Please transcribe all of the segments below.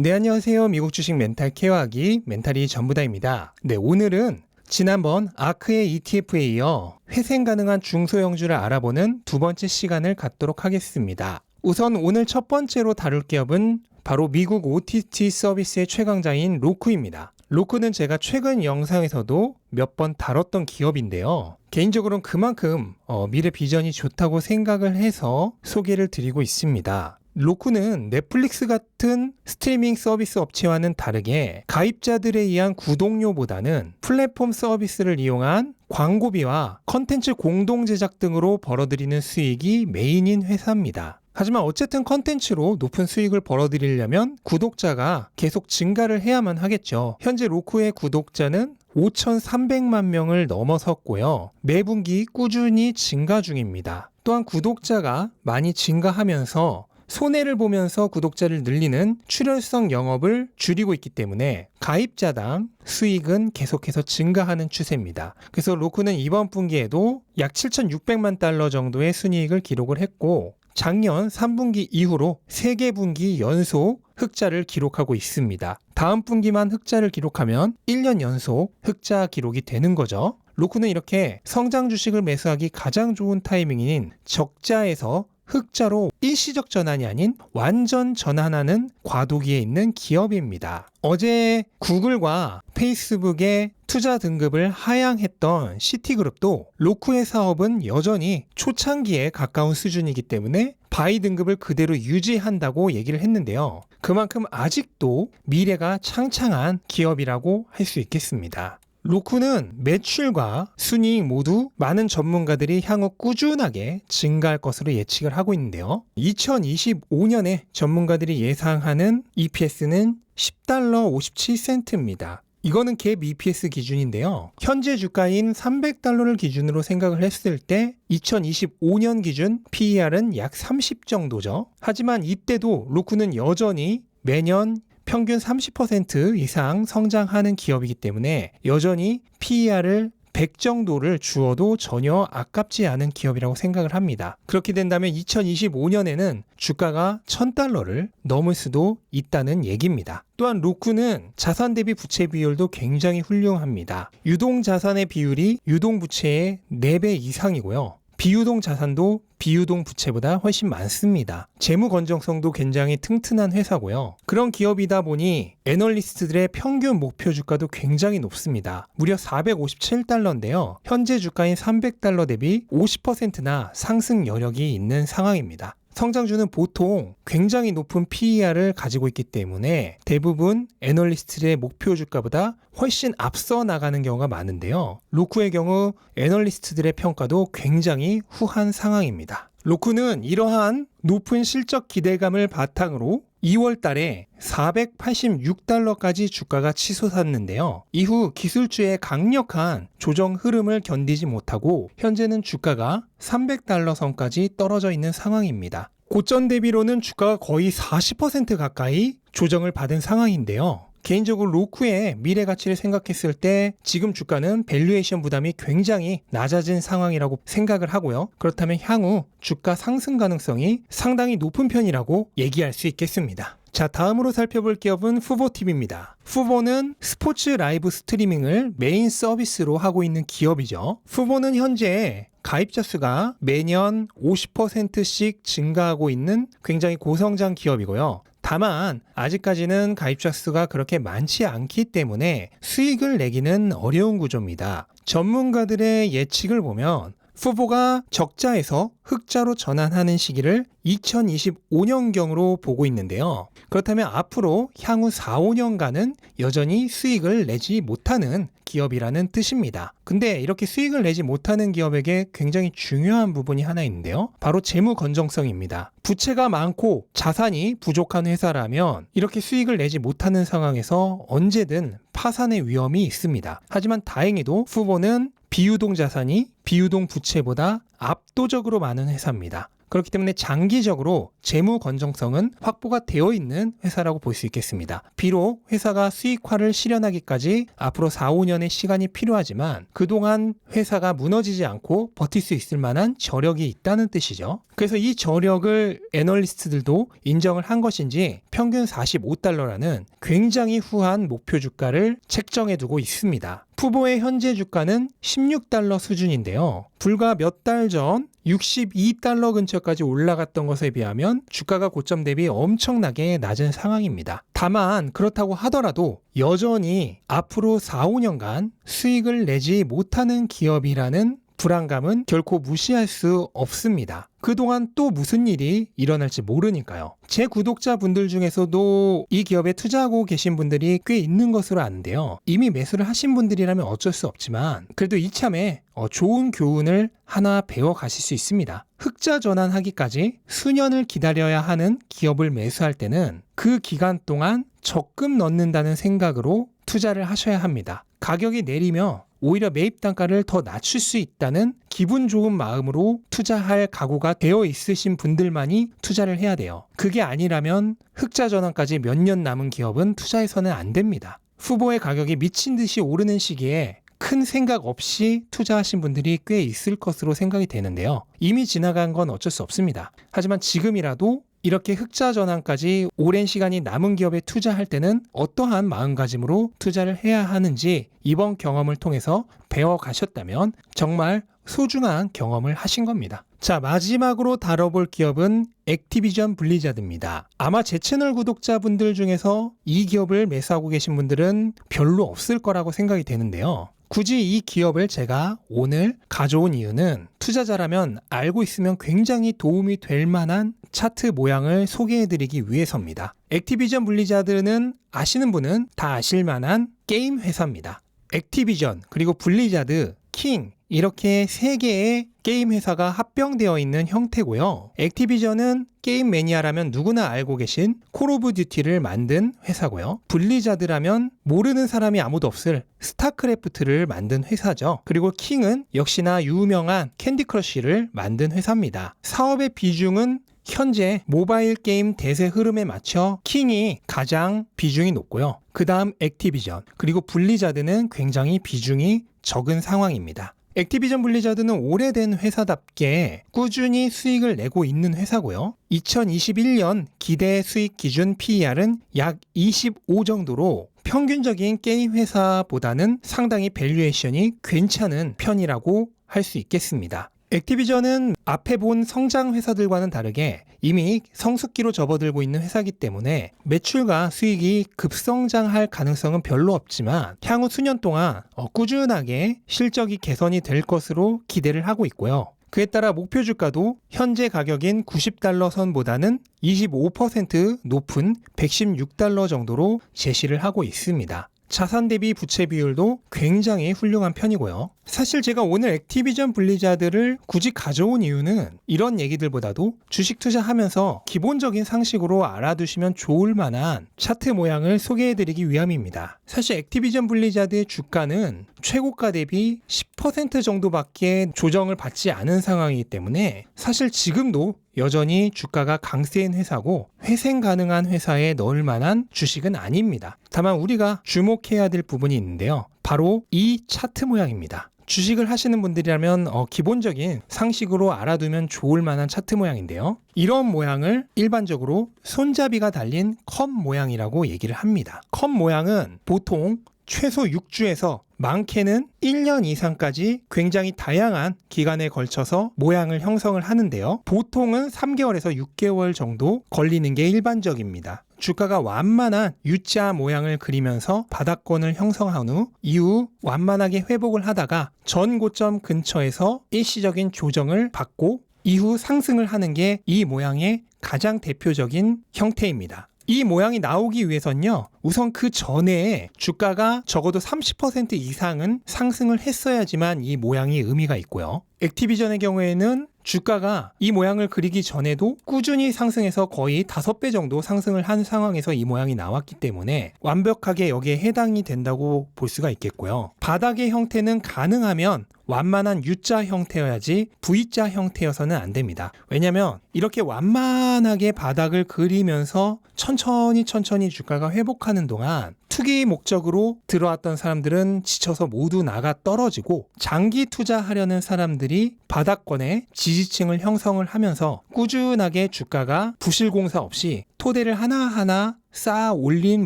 네, 안녕하세요. 미국 주식 멘탈 케어하기 멘탈이 전부다입니다. 네, 오늘은 지난번 아크의 ETF에 이어 회생 가능한 중소형주를 알아보는 두 번째 시간을 갖도록 하겠습니다. 우선 오늘 첫 번째로 다룰 기업은 바로 미국 OTT 서비스의 최강자인 로쿠입니다. 로쿠는 제가 최근 영상에서도 몇 번 다뤘던 기업인데요. 개인적으로는 그만큼 미래 비전이 좋다고 생각을 해서 소개를 드리고 있습니다. 로쿠는 넷플릭스 같은 스트리밍 서비스 업체와는 다르게 가입자들에 의한 구독료보다는 플랫폼 서비스를 이용한 광고비와 컨텐츠 공동 제작 등으로 벌어들이는 수익이 메인인 회사입니다. 하지만 어쨌든 컨텐츠로 높은 수익을 벌어들이려면 구독자가 계속 증가를 해야만 하겠죠. 현재 로쿠의 구독자는 5,300만 명을 넘어섰고요. 매분기 꾸준히 증가 중입니다. 또한 구독자가 많이 증가하면서 손해를 보면서 구독자를 늘리는 출혈성 영업을 줄이고 있기 때문에 가입자당 수익은 계속해서 증가하는 추세입니다. 그래서 로쿠는 이번 분기에도 약 7,600만 달러 정도의 순이익을 기록을 했고 작년 3분기 이후로 3개 분기 연속 흑자를 기록하고 있습니다. 다음 분기만 흑자를 기록하면 1년 연속 흑자 기록이 되는 거죠. 로쿠는 이렇게 성장 주식을 매수하기 가장 좋은 타이밍인 적자에서 흑자로 일시적 전환이 아닌 완전 전환하는 과도기에 있는 기업입니다. 어제 구글과 페이스북의 투자 등급을 하향했던 시티그룹도 로쿠의 사업은 여전히 초창기에 가까운 수준이기 때문에 바이 등급을 그대로 유지한다고 얘기를 했는데요. 그만큼 아직도 미래가 창창한 기업이라고 할 수 있겠습니다. 로쿠는 매출과 순이익 모두 많은 전문가들이 향후 꾸준하게 증가할 것으로 예측을 하고 있는데요. 2025년에 전문가들이 예상하는 EPS는 $10 57센트입니다. 이거는 갭 EPS 기준인데요. 현재 주가인 $300를 기준으로 생각을 했을 때 2025년 기준 PER은 약 30 정도죠. 하지만 이때도 로쿠는 여전히 매년 평균 30% 이상 성장하는 기업이기 때문에 여전히 PER을 100 정도를 주어도 전혀 아깝지 않은 기업이라고 생각을 합니다. 그렇게 된다면 2025년에는 주가가 $1,000를 넘을 수도 있다는 얘기입니다. 또한 로쿠는 자산 대비 부채 비율도 굉장히 훌륭합니다. 유동 자산의 비율이 유동 부채의 4배 이상이고요. 비유동 자산도 비유동 부채보다 훨씬 많습니다. 재무 건전성도 굉장히 튼튼한 회사고요. 그런 기업이다 보니 애널리스트들의 평균 목표 주가도 굉장히 높습니다. 무려 $457인데요. 현재 주가인 $300 대비 50%나 상승 여력이 있는 상황입니다. 성장주는 보통 굉장히 높은 PER을 가지고 있기 때문에 대부분 애널리스트의 목표 주가보다 훨씬 앞서 나가는 경우가 많은데요. 로쿠의 경우 애널리스트들의 평가도 굉장히 후한 상황입니다. 로쿠는 이러한 높은 실적 기대감을 바탕으로 2월 달에 $486까지 주가가 치솟았는데요. 이후 기술주의 강력한 조정 흐름을 견디지 못하고 현재는 주가가 $300 선까지 떨어져 있는 상황입니다. 고점 대비로는 주가가 거의 40% 가까이 조정을 받은 상황인데요. 개인적으로 로쿠의 미래 가치를 생각했을 때 지금 주가는 밸류에이션 부담이 굉장히 낮아진 상황이라고 생각을 하고요. 그렇다면 향후 주가 상승 가능성이 상당히 높은 편이라고 얘기할 수 있겠습니다. 자, 다음으로 살펴볼 기업은 후보TV입니다. 후보는 스포츠 라이브 스트리밍을 메인 서비스로 하고 있는 기업이죠. 후보는 현재 가입자 수가 매년 50%씩 증가하고 있는 굉장히 고성장 기업이고요. 다만 아직까지는 가입자 수가 그렇게 많지 않기 때문에 수익을 내기는 어려운 구조입니다. 전문가들의 예측을 보면 후보가 적자에서 흑자로 전환하는 시기를 2025년경으로 보고 있는데요. 그렇다면 앞으로 향후 4, 5년간은 여전히 수익을 내지 못하는 기업이라는 뜻입니다. 근데 이렇게 수익을 내지 못하는 기업에게 굉장히 중요한 부분이 하나 있는데요. 바로 재무 건전성입니다. 부채가 많고 자산이 부족한 회사라면 이렇게 수익을 내지 못하는 상황에서 언제든 파산의 위험이 있습니다. 하지만 다행히도 후보는 비유동 자산이 비유동 부채보다 압도적으로 많은 회사입니다. 그렇기 때문에 장기적으로 재무 건전성은 확보가 되어 있는 회사라고 볼 수 있겠습니다. 비록 회사가 수익화를 실현하기까지 앞으로 4, 5년의 시간이 필요하지만 그동안 회사가 무너지지 않고 버틸 수 있을 만한 저력이 있다는 뜻이죠. 그래서 이 저력을 애널리스트들도 인정을 한 것인지 평균 45달러라는 굉장히 후한 목표 주가를 책정해 두고 있습니다. 푸보의 현재 주가는 16달러 수준인데요. 불과 몇 달 전 62달러 근처까지 올라갔던 것에 비하면 주가가 고점 대비 엄청나게 낮은 상황입니다. 다만 그렇다고 하더라도 여전히 앞으로 4, 5년간 수익을 내지 못하는 기업이라는 불안감은 결코 무시할 수 없습니다. 그동안 또 무슨 일이 일어날지 모르니까요. 제 구독자분들 중에서도 이 기업에 투자하고 계신 분들이 꽤 있는 것으로 아는데요. 이미 매수를 하신 분들이라면 어쩔 수 없지만 그래도 이참에 좋은 교훈을 하나 배워 가실 수 있습니다. 흑자 전환하기까지 수년을 기다려야 하는 기업을 매수할 때는 그 기간 동안 적금 넣는다는 생각으로 투자를 하셔야 합니다. 가격이 내리며 오히려 매입 단가를 더 낮출 수 있다는 기분 좋은 마음으로 투자할 각오가 되어 있으신 분들만이 투자를 해야 돼요. 그게 아니라면 흑자 전환까지 몇 년 남은 기업은 투자해서는 안 됩니다. 후보의 가격이 미친 듯이 오르는 시기에 큰 생각 없이 투자하신 분들이 꽤 있을 것으로 생각이 되는데요. 이미 지나간 건 어쩔 수 없습니다. 하지만 지금이라도 이렇게 흑자 전환까지 오랜 시간이 남은 기업에 투자할 때는 어떠한 마음가짐으로 투자를 해야 하는지 이번 경험을 통해서 배워가셨다면 정말 소중한 경험을 하신 겁니다. 자, 마지막으로 다뤄볼 기업은 액티비전 블리자드입니다. 아마 제 채널 구독자분들 중에서 이 기업을 매수하고 계신 분들은 별로 없을 거라고 생각이 되는데요. 굳이 이 기업을 제가 오늘 가져온 이유는 투자자라면 알고 있으면 굉장히 도움이 될 만한 차트 모양을 소개해드리기 위해서입니다. 액티비전 블리자드는 아시는 분은 다 아실 만한 게임 회사입니다. 액티비전, 그리고 블리자드, 킹, 이렇게 세 개의 게임 회사가 합병되어 있는 형태고요. 액티비전은 게임 매니아라면 누구나 알고 계신 콜 오브 듀티를 만든 회사고요. 블리자드라면 모르는 사람이 아무도 없을 스타크래프트를 만든 회사죠. 그리고 킹은 역시나 유명한 캔디 크러쉬를 만든 회사입니다. 사업의 비중은 현재 모바일 게임 대세 흐름에 맞춰 킹이 가장 비중이 높고요. 그 다음 액티비전, 그리고 블리자드는 굉장히 비중이 적은 상황입니다. 액티비전 블리자드는 오래된 회사답게 꾸준히 수익을 내고 있는 회사고요. 2021년 기대 수익 기준 PER은 약 25 정도로 평균적인 게임 회사보다는 상당히 밸류에이션이 괜찮은 편이라고 할 수 있겠습니다. 액티비전은 앞에 본 성장 회사들과는 다르게 이미 성숙기로 접어들고 있는 회사이기 때문에 매출과 수익이 급성장할 가능성은 별로 없지만 향후 수년 동안 꾸준하게 실적이 개선이 될 것으로 기대를 하고 있고요. 그에 따라 목표 주가도 현재 가격인 90달러 선보다는 25% 높은 116달러 정도로 제시를 하고 있습니다. 자산 대비 부채 비율도 굉장히 훌륭한 편이고요. 사실 제가 오늘 액티비전 블리자드를 굳이 가져온 이유는 이런 얘기들보다도 주식 투자하면서 기본적인 상식으로 알아두시면 좋을 만한 차트 모양을 소개해드리기 위함입니다. 사실 액티비전 블리자드의 주가는 최고가 대비 10% 정도밖에 조정을 받지 않은 상황이기 때문에 사실 지금도 여전히 주가가 강세인 회사고 회생 가능한 회사에 넣을 만한 주식은 아닙니다. 다만 우리가 주목해야 될 부분이 있는데요. 바로 이 차트 모양입니다. 주식을 하시는 분들이라면 기본적인 상식으로 알아두면 좋을 만한 차트 모양인데요. 이런 모양을 일반적으로 손잡이가 달린 컵 모양이라고 얘기를 합니다. 컵 모양은 보통 최소 6주에서 많게는 1년 이상까지 굉장히 다양한 기간에 걸쳐서 모양을 형성을 하는데요. 보통은 3개월에서 6개월 정도 걸리는 게 일반적입니다. 주가가 완만한 U자 모양을 그리면서 바닥권을 형성한 후 이후 완만하게 회복을 하다가 전 고점 근처에서 일시적인 조정을 받고 이후 상승을 하는 게 이 모양의 가장 대표적인 형태입니다. 이 모양이 나오기 위해선요, 우선 그 전에 주가가 적어도 30% 이상은 상승을 했어야지만 이 모양이 의미가 있고요. 액티비전의 경우에는 주가가 이 모양을 그리기 전에도 꾸준히 상승해서 거의 5배 정도 상승을 한 상황에서 이 모양이 나왔기 때문에 완벽하게 여기에 해당이 된다고 볼 수가 있겠고요. 바닥의 형태는 가능하면 완만한 U자 형태여야지 V자 형태여서는 안 됩니다. 왜냐하면 이렇게 완만하게 바닥을 그리면서 천천히 주가가 회복하는 동안 투기 목적으로 들어왔던 사람들은 지쳐서 모두 나가 떨어지고 장기 투자하려는 사람들이 바닥권에 지지층을 형성을 하면서 꾸준하게 주가가 부실공사 없이 토대를 하나하나 쌓아 올린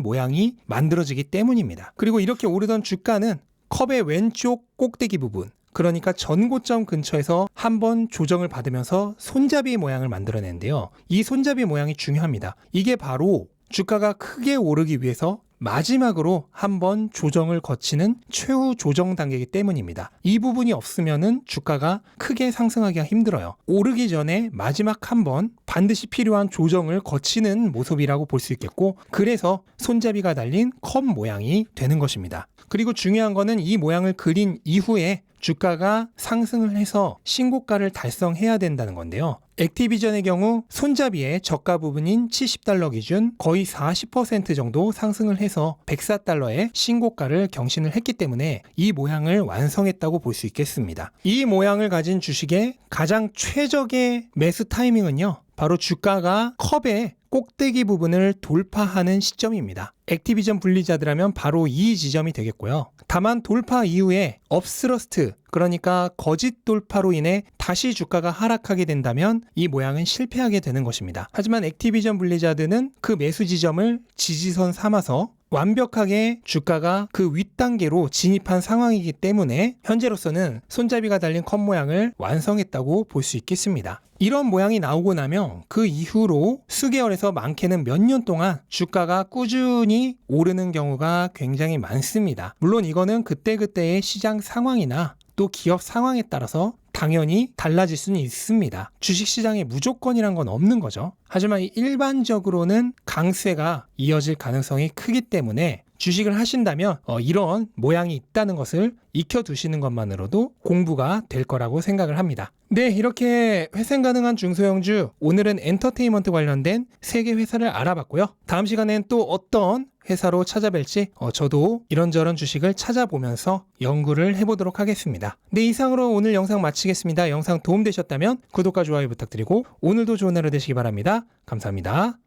모양이 만들어지기 때문입니다. 그리고 이렇게 오르던 주가는 컵의 왼쪽 꼭대기 부분, 그러니까 전고점 근처에서 한번 조정을 받으면서 손잡이 모양을 만들어내는데요. 이 손잡이 모양이 중요합니다. 이게 바로 주가가 크게 오르기 위해서 마지막으로 한번 조정을 거치는 최후 조정 단계이기 때문입니다. 이 부분이 없으면은 주가가 크게 상승하기가 힘들어요. 오르기 전에 마지막 한번 반드시 필요한 조정을 거치는 모습이라고 볼 수 있겠고, 그래서 손잡이가 달린 컵 모양이 되는 것입니다. 그리고 중요한 거는 이 모양을 그린 이후에 주가가 상승을 해서 신고가를 달성해야 된다는 건데요. 액티비전의 경우 손잡이의 저가 부분인 $70 기준 거의 40% 정도 상승을 해서 $104의 신고가를 경신을 했기 때문에 이 모양을 완성했다고 볼 수 있겠습니다. 이 모양을 가진 주식의 가장 최적의 매수 타이밍은요, 바로 주가가 컵의 꼭대기 부분을 돌파하는 시점입니다. 액티비전 분리자드라면 바로 이 지점이 되겠고요. 다만 돌파 이후에 업스러스트, 그러니까 거짓 돌파로 인해 다시 주가가 하락하게 된다면 이 모양은 실패하게 되는 것입니다. 하지만 액티비전 분리자드는 그 매수 지점을 지지선 삼아서 완벽하게 주가가 그 윗단계로 진입한 상황이기 때문에 현재로서는 손잡이가 달린 컵 모양을 완성했다고 볼 수 있겠습니다. 이런 모양이 나오고 나면 그 이후로 수개월에서 많게는 몇 년 동안 주가가 꾸준히 오르는 경우가 굉장히 많습니다. 물론 이거는 그때그때의 시장 상황이나 또 기업 상황에 따라서 당연히 달라질 수는 있습니다. 주식시장에 무조건이란 건 없는 거죠. 하지만 일반적으로는 강세가 이어질 가능성이 크기 때문에 주식을 하신다면 이런 모양이 있다는 것을 익혀두시는 것만으로도 공부가 될 거라고 생각을 합니다. 네, 이렇게 회생 가능한 중소형주, 오늘은 엔터테인먼트 관련된 3개 회사를 알아봤고요. 다음 시간엔 또 어떤 회사로 찾아뵐지 저도 이런저런 주식을 찾아보면서 연구를 해보도록 하겠습니다. 네, 이상으로 오늘 영상 마치겠습니다. 영상 도움되셨다면 구독과 좋아요 부탁드리고 오늘도 좋은 하루 되시기 바랍니다. 감사합니다.